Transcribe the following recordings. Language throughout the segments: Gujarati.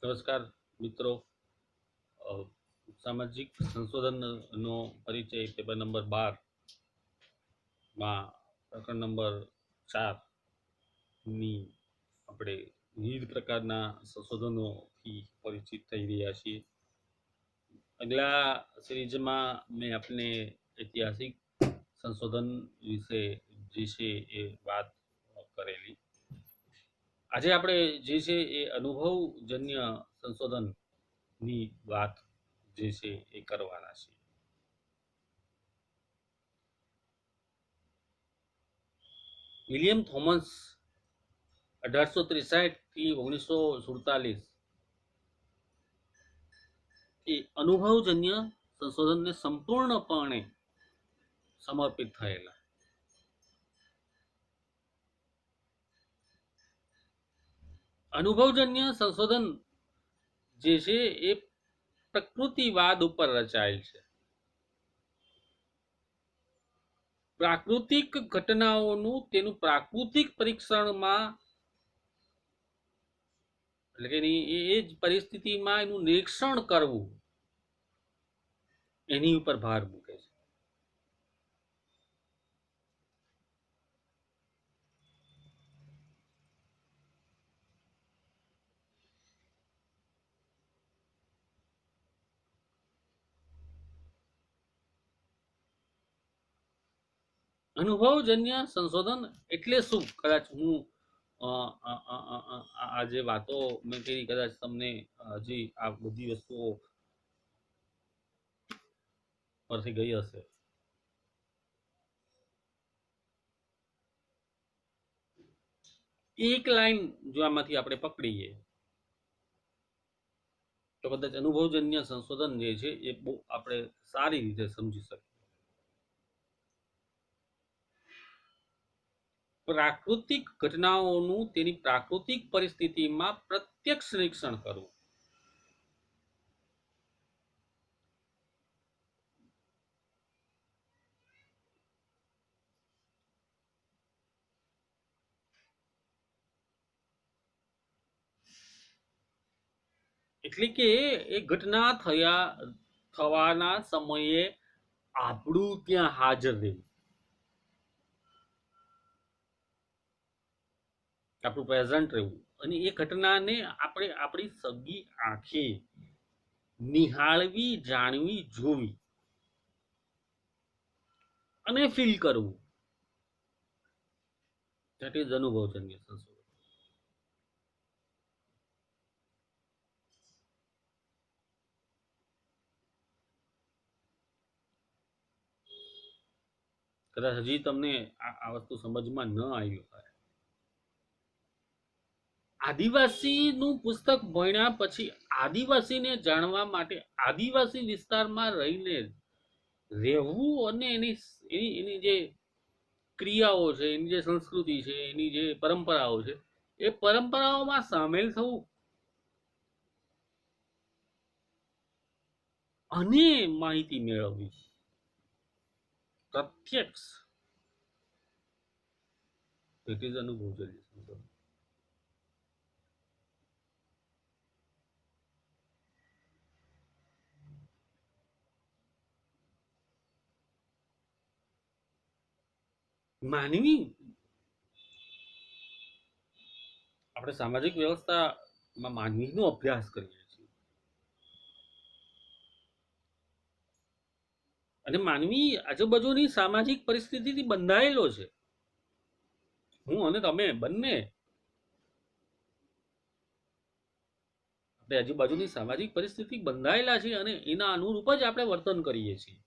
નમસ્કાર મિત્રો. અ, સામાજિક સંશોધનનો પરિચય પેપર નંબર 12 માં પ્રકરણ નંબર 4ની આપણે વિવિધ પ્રકારના સંશોધનોથી પરિચિત થઈ રહ્યા છીએ. અગલા સિરીઝમાં મેં આપને ઐતિહાસિક સંશોધન વિશે જે છે એ વાત કરેલી. આજે આપણે જે છે એ અનુભવજન્ય સંશોધનની વાત જે છે એ કરવાના છે. વિલિયમ થોમસ 1863 થી 1947 એ અનુભવજન્ય સંશોધનને સંપૂર્ણપણે સમર્પિત થયેલા. અનુભવજન્ય સંશોધન જે છે એ પ્રકૃતિવાદ ઉપર રચાયેલ છે. પ્રાકૃતિક ઘટનાઓનું તેનું પ્રાકૃતિક પરીક્ષણમાં એટલે કે એ જ પરિસ્થિતિમાં એનું નિરીક્ષણ કરવું એની ઉપર ભાર મૂકે છે. અનુભવજન્ય સંશોધન એટલે શું? કદાચ હું આ જે વાતો મેં કરી કદાચ તમને હજી આ બધી વસ્તુઓ પરથી ગઈ હશે. એક લાઈન જો આમાંથી આપણે પકડીએ તો કદાચ અનુભવજન્ય સંશોધન જે છે એ બહુ આપણે સારી રીતે સમજી શકીએ. પ્રાકૃતિક ઘટનાઓનું તેની પ્રાકૃતિક પરિસ્થિતિમાં પ્રત્યક્ષ નિરીક્ષણ કરવું. એટલે કે એ ઘટના થવાના સમયે આપણું ત્યાં હાજર રહેવું, આપણું પ્રેઝન્ટ રહેવું અને એ ઘટનાને આપણે આપણી સગી આંખે નિહાળવી, જાણવી, જોવી અને ફીલ કરવું. ધેટ ઇઝ અનુભવજન્ય સંશોધન. કદાચ હજી તમને આ વસ્તુ સમજમાં ન આવી હોય. આદિવાસીનું પુસ્તક ભણ્યા પછી આદિવાસીને જાણવા માટે આદિવાસી વિસ્તારમાં રહીને રહેવું અને એની એની એની જે ક્રિયાઓ છે, એની જે સંસ્કૃતિ છે, એની જે પરંપરાઓ છે, એ પરંપરાઓમાં સામેલ થવું અને માહિતી મેળવવી પ્રત્યક્ષ. ઇટ ઇઝ અનુભવજન્ય સંશોધન. માનવી આપણે સામાજિક વ્યવસ્થામાં માનવીનો અભ્યાસ કરીએ છીએ અને માનવી આજુબાજુની સામાજિક પરિસ્થિતિથી બંધાયેલો છે. હું અને તમે બંને આપણે આજુબાજુની સામાજિક પરિસ્થિતિ બંધાયેલા છે અને એના અનુરૂપ જ આપણે વર્તન કરીએ છીએ.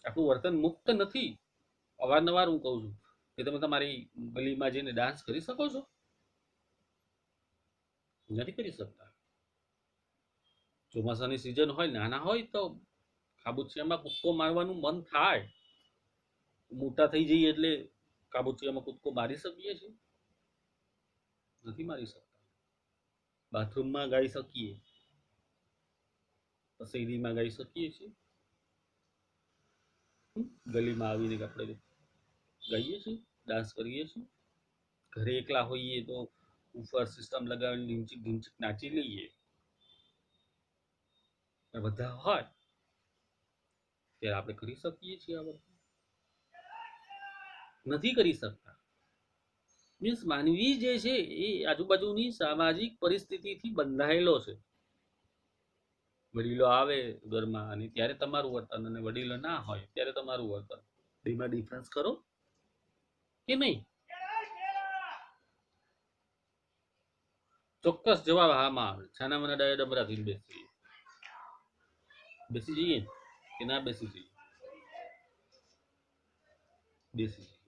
આપણું વર્તન મુક્ત નથી. અવારનવાર હું કહું છું કે તમે તમારી ગલીમાં જઈને ડાન્સ કરી શકો છો? નથી કરી શકતા. ચોમાસાની સિઝન હોય, નાના હોય તો ખાબુચિયામાં કૂદકો મારવાનું મન થાય. મોટા થઈ જઈએ એટલે ખાબુચિયામાં કૂદકો મારી શકીએ છીએ? નથી મારી શકતા. બાથરૂમમાં ગાઈ શકીએ, શેરીમાં ગાઈ શકીએ છીએ, ગલીમાં આવીને આપણે ગાઈએ છીએ, ડાન્સ કરીએ છીએ. ઘરે એકલા હોઈએ તો ઉપર સિસ્ટમ લગાવીને ઢીંચીક ઢીંચીક નાચી લઈએ બધા હોય ત્યારે આપણે કરી શકીએ છીએ આ બધું નથી કરી શકતા. મીન્સ માનવી જે છે એ આજુબાજુની સામાજિક પરિસ્થિતિથી બંધાયેલો છે. વડીલો આવે ઘરમાં અને ત્યારે તમારું વર્તન અને વડીલો ના હોય ત્યારે તમારું વર્તન, બેમાં ડિફરન્સ કરો કે નહીં? ચોક્કસ જવાબ હામાં આવે. છાના મને ડાયા ડમરાથી બેસી જઈએ કે ના બેસી જઈએ? બેસી જઈએ.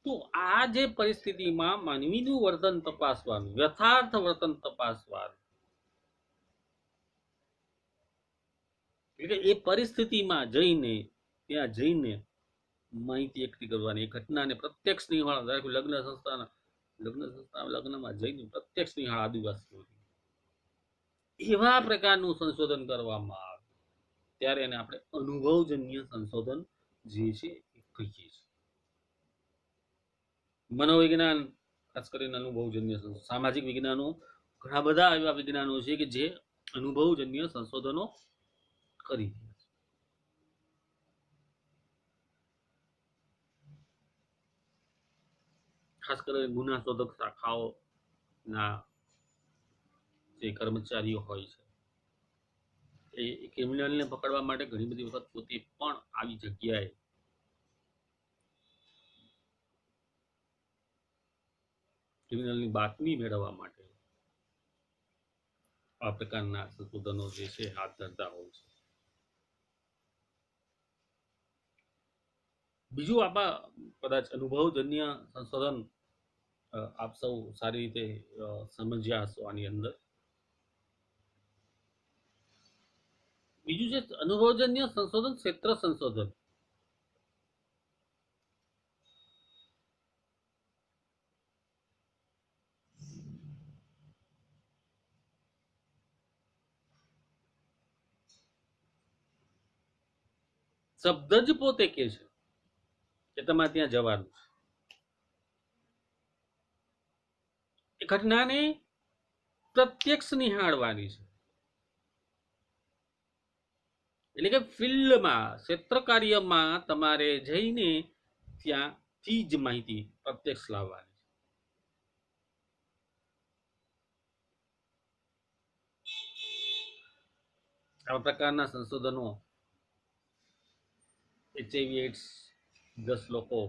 તો આ જે પરિસ્થિતિમાં માનવીનું વર્તન તપાસવાનું, યથાર્થ વર્તન તપાસવાનું, એટલે એ પરિસ્થિતિમાં જઈને ત્યાં જઈને માહિતી એકઠી કરવાની, એ ઘટનાને પ્રત્યક્ષ નિહાળ, લગ્નમાં જઈને પ્રત્યક્ષ નિહાળ આદિવાસીઓ એવા પ્રકારનું સંશોધન કરવામાં આવે ત્યારે એને આપણે અનુભવજન્ય સંશોધન જે છે એ કહીએ છીએ. મનોવિજ્ઞાન ખાસ કરીને અનુભવજન્ય સંશોધન, સામાજિક વિજ્ઞાનો ઘણા બધા એવા વિજ્ઞાનો છે કે જે અનુભવજન્ય સંશોધનો કરી. ખાસ કરીને ગુના શોધક શાખાઓના જે કર્મચારીઓ હોય છે એ ક્રિમિનલને પકડવા માટે ઘણી બધી વખત પોતે પણ આવી જગ્યાએ ક્રિમિનલની બાતમી મેળવવા માટે આ પ્રકારના સંશોધનો જે છે હાથ ધરતા હોય છે. બીજું આપણા કદાચ અનુભવજન્ય સંશોધન આપ સૌ સારી રીતે સમજ્યા હશો આની અંદર. બીજું છે અનુભવજન્ય સંશોધન, ક્ષેત્ર સંશોધન. શબ્દ જ પોતે કે છે કે તમારે ત્યાં જવાનું છે, એ ઘટનાને પ્રત્યક્ષ નિહાળવાની છે. એટલે કે ફિલ્ડમાં, ક્ષેત્ર કાર્યમાં તમારે જઈને ત્યાંથી જ માહિતી પ્રત્યક્ષ લાવવાની છે. આવા પ્રકારના સંશોધનો એચઆઈવી એડ્સ 10 લોકો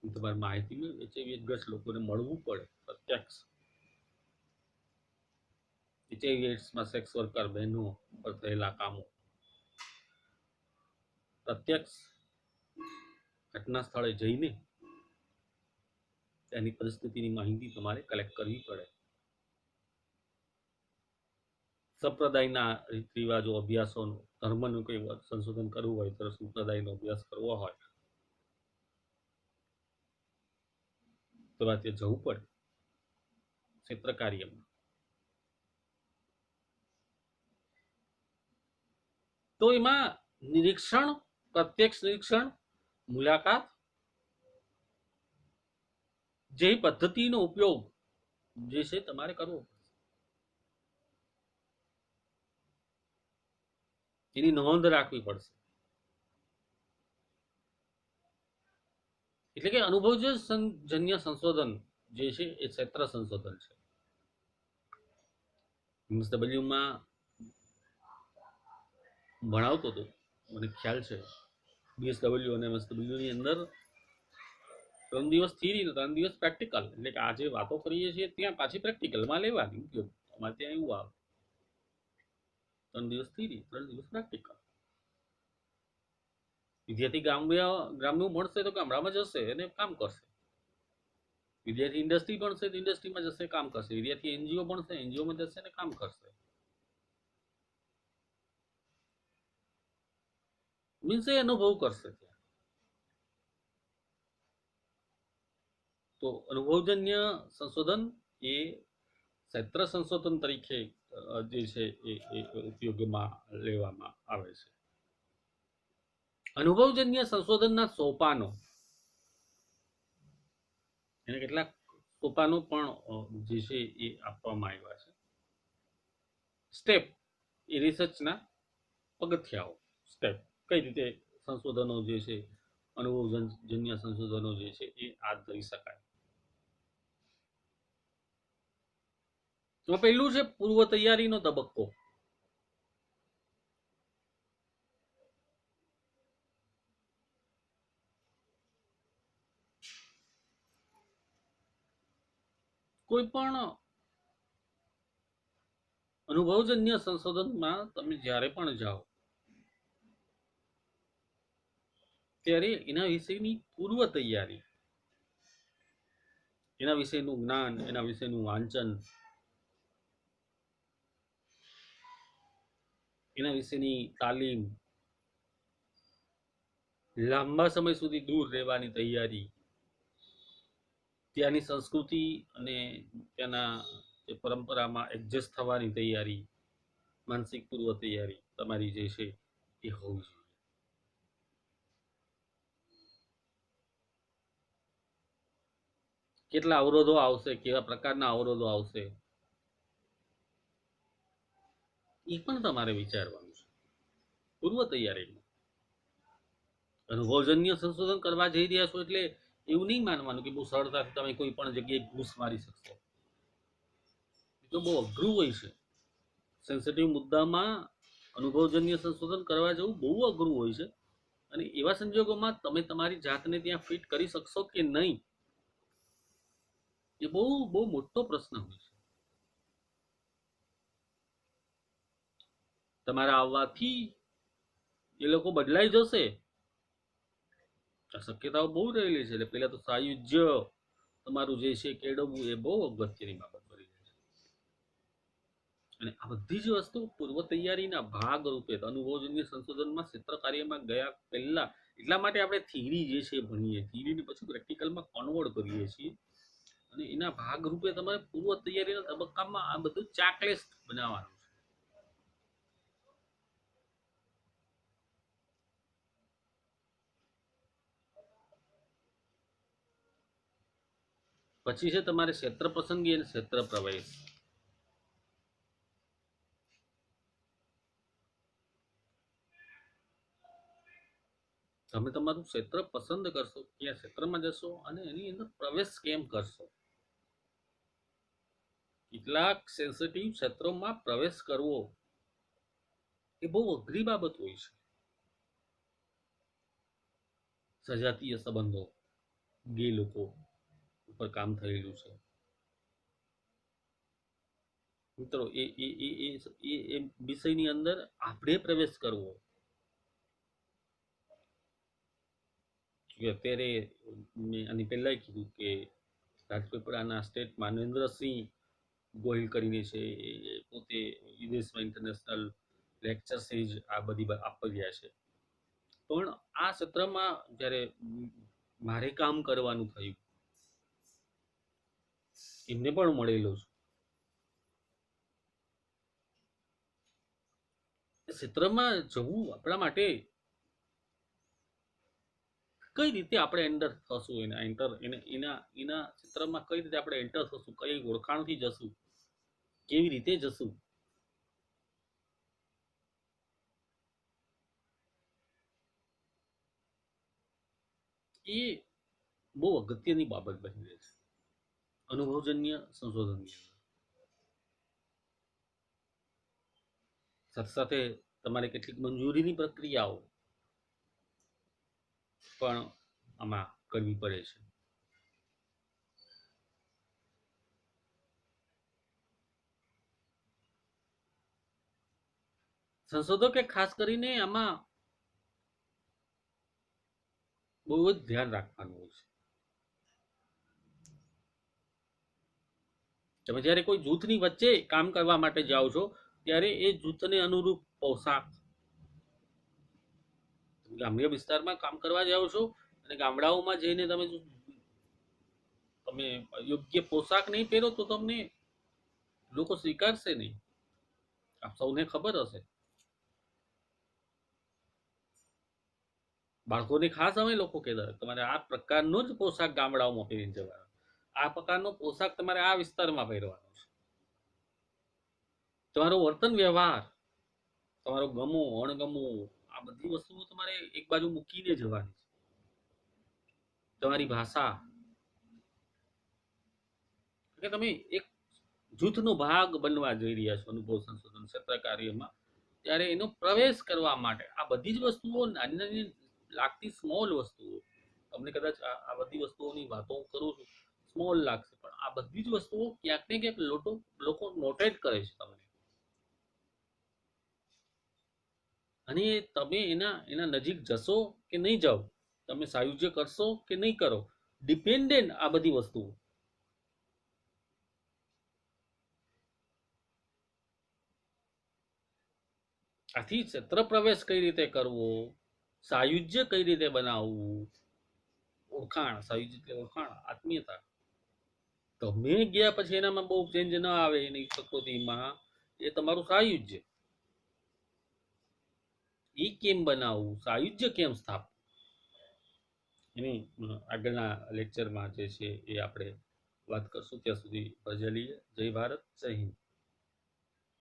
તમારે માહિતી મેળવી, એચઆઈવી 10 લોકોને મળવું પડે પ્રત્યક્ષ. એચઆઈવી એડ્સમાં સેક્સ વર્કર બહેનો પર થયેલા કામો પ્રત્યક્ષ ઘટના સ્થળે જઈને તેની પરિસ્થિતિની માહિતી તમારે કલેક્ટ કરવી પડે. સંપ્રદાયના રીત રિવાજો, અભ્યાસોનું, ધર્મનું કોઈ સંશોધન કરવું હોય તો સંપ્રદાયનો અભ્યાસ કરવો હોય તો તે જવું પડે ક્ષેત્ર કાર્યમાં. તો એમાં નિરીક્ષણ, પ્રત્યક્ષ નિરીક્ષણ, મુલાકાત, જે પદ્ધતિનો ઉપયોગ જે છે તમારે કરવો પડે, એની નોંધ રાખવી પડશે. એટલે કે અનુભવજન્ય સંશોધન જે છે એ ક્ષેત્ર સંશોધન છે. એમએસડબલ્યુમાં ભણાવતો હતો, મને ખ્યાલ છે. બીએસડબલ્યુ અને એમએસડબલ્યુની અંદર 3 દિવસ થિયરી ને 3 દિવસ પ્રેક્ટિકલ. એટલે કે આ જે વાતો કરીએ છીએ ત્યાં પાછી પ્રેક્ટિકલમાં લેવાની. ઉપયોગ અમારે ત્યાં એવું આવે, 3 દિવસ થિયરી, 3 દિવસ પ્રેક્ટિકલ. વિદ્યાર્થી ગ્રામ્યું ભણશે તો ગામડામાં જશે અને કામ કરશે. વિદ્યાર્થી ઇન્ડસ્ટ્રી ભણશે તો ઇન્ડસ્ટ્રીમાં જશે, કામ કરશે. વિદ્યાર્થી એનજીઓ ભણશે, એનજીઓમાં જશે અને કામ કરશે. મીન્સ એ અનુભવ કરશે. તો અનુભવજન્ય સંશોધન એ ક્ષેત્ર સંશોધન તરીકે જે છે એ ઉપયોગમાં લેવામાં આવે છે. અનુભવજન્ય સંશોધનના સોપાનો. એને કેટલાક સોપાનો પણ જે છે એ આપવામાં આવ્યા છે. સ્ટેપ એ રિસર્ચના પગથિયાઓ. સ્ટેપ કઈ રીતે સંશોધનો જે છે, અનુભવજન્ય સંશોધનો જે છે એ હાથ ધરી શકાય. તો પહેલું છે પૂર્વ તૈયારીનો તબક્કો. કોઈ પણ અનુભવજન્ય સંશોધનમાં તમે જ્યારે પણ જાઓ ત્યારે એના વિશેની પૂર્વ તૈયારી, એના વિશેનું જ્ઞાન, એના વિશેનું વાંચન, એના વિશેની તાલીમ, લાંબા સમય સુધી દૂર રહેવાની તૈયારી, ત્યાંની સંસ્કૃતિ અને ત્યાંના જે પરંપરામાં એડજસ્ટ થવાની તૈયારી, માનસિક પૂર્વ તૈયારી તમારી જે છે એ હોવી જોઈએ. કેટલા અવરોધો આવશે, કેવા પ્રકારના અવરોધો આવશે, એ પણ તમારે વિચારવાનું છે પૂર્વ તૈયારીમાં. અનુભવજન્ય સંશોધન કરવા જઈ રહ્યા છો એટલે એવું નહીં માનવાનું કે બહુ સરળતાથી તમે કોઈ પણ જગ્યાએ ઘૂસ મારી શકશો. એ તો બહુ અઘરું હોય છે. સેન્સિટિવ મુદ્દામાં અનુભવજન્ય સંશોધન કરવા જવું બહુ અઘરું હોય છે. અને એવા સંજોગોમાં તમે તમારી જાતને ત્યાં ફિટ કરી શકશો કે નહીં, એ બહુ બહુ મોટો પ્રશ્ન હોય છે. તમારા આવવાથી એ લોકો બદલાઈ જશે, આ શક્યતાઓ બહુ રહેલી છે. એટલે પહેલા તો સાયુજ્ય તમારું જે છે કેળવવું એ બહુ અગત્યની બાબત બની જાય છે. અને આ બધી જ વસ્તુ પૂર્વ તૈયારીના ભાગ રૂપે અનુભવજન્ય સંશોધનમાં ક્ષેત્ર કાર્યમાં ગયા પહેલા, એટલા માટે આપણે થિયરી જે છે ભણીએ, થિયરીને પછી પ્રેક્ટિકલમાં કન્વર્ટ કરીએ છીએ. અને એના ભાગ રૂપે તમારે પૂર્વ તૈયારીના તબક્કામાં આ બધું ચેકલિસ્ટ બનાવવાનું છે. પછી છે તમારે ક્ષેત્ર પસંદગી અને ક્ષેત્ર પ્રવેશ. તમે તમારું ક્ષેત્ર પસંદ કરશો, ક્યાં ક્ષેત્રમાં જશો અને એની અંદર પ્રવેશ કેમ કરશો. કેટલાક સેન્સિટિવ ક્ષેત્રોમાં પ્રવેશ કરવો એ બહુ અઘરી બાબત હોય છે. સજાતીય સંબંધો, ગે લોકો ઉપર કામ થયેલું છે. મિત્રો એ વિષયની અંદર આપણે પ્રવેશ કરવો. અત્યારે મેં આની પહેલા કીધું કે રાજપીપળાના સ્ટેટ માનવેન્દ્રસિંહ ગોહિલ કરીને છે, પોતે વિદેશમાં ઇન્ટરનેશનલ લેક્ચર સિરીઝ આ બધી આપી રહ્યા છે. પણ આ ક્ષેત્રમાં જ્યારે મારે કામ કરવાનું થયું, એમને પણ મળેલો છું. ક્ષેત્રમાં જવું આપણા માટે કઈ રીતે આપણે એન્ટર થશું, એના એન્ટર એના એના ક્ષેત્રમાં કઈ રીતે આપણે એન્ટર થશું, કઈ ઓળખાણથી જશું, કેવી રીતે જશું, એ બહુ અગત્યની બાબત બની રહે છે અનુભવજન્ય સંશોધનની અંદર. સાથે સાથે તમારે કેટલીક મંજૂરીની પ્રક્રિયાઓ પણ આમાં કરવી પડે છે. સંશોધકે ખાસ કરીને આમાં બહુ જ ધ્યાન રાખવાનું હોય છે. તમે જ્યારે કોઈ જૂથની વચ્ચે કામ કરવા માટે જાઓ છો ત્યારે એ જૂથને અનુરૂપ પોશાક, ગ્રામ્ય વિસ્તારમાં કામ કરવા જાઓ છો અને ગામડાઓમાં જઈને તમે યોગ્ય પોશાક નહીં પહેરો તો તમને લોકો સ્વીકારશે નહીં. આપ સૌને ખબર હશે. બાળકોને ખાસ અમે લોકો કહેતા તમારે આ પ્રકારનો જ પોશાક ગામડાઓમાં પહેરીને જવાનો. આ પ્રકારનો પોશાક તમારે આ વિસ્તારમાં પહેરવાનો છે. તમારો વર્તન વ્યવહાર, તમારો ગમો અણગમો, આ બધી વસ્તુઓ તમારે એક બાજુ મૂકીને જવાની છે. તમારી ભાષા, કે તમે એક જૂથનો ભાગ બનવા જઈ રહ્યા છો અનુભવ સંશોધન ક્ષેત્ર કાર્યમાં, ત્યારે એનો પ્રવેશ કરવા માટે આ બધી જ વસ્તુઓ નાની નાની લાગતી સ્મોલ વસ્તુઓ, તમને કદાચ આ બધી વસ્તુઓની વાતો હું કરું છું સ્મોલ લાગશે, પણ આ બધી જ વસ્તુઓ ક્યાંક ને ક્યાંક લોકો નોટેટ કરે છે તમને. અને તમે એના એના નજીક જશો કે નહીં જાઓ, તમે સાયુજ્ય કરશો કે નહીં કરો, ડિપેન્ડન્ટ આ બધી વસ્તુઓ. આથી ક્ષેત્ર પ્રવેશ કઈ રીતે કરવો, સાયુજ્ય કઈ રીતે બનાવવું, ઓળખાણ, સાયુજ્ય એટલે ઓળખાણ, આત્મીયતા. તમે ગયા પછી એનામાં બહુ ચેન્જ ના આવે એની પ્રકૃતિમાં, એ તમારું સાયુજ્ય. એ કેમ બનાવવું, સાયુજ્ય કેમ સ્થાપવું, એની આગળના લેક્ચરમાં જે છે એ આપણે વાત કરશું. ત્યાં સુધી ભજલીએ. જય ભારત, જય હિન્દ.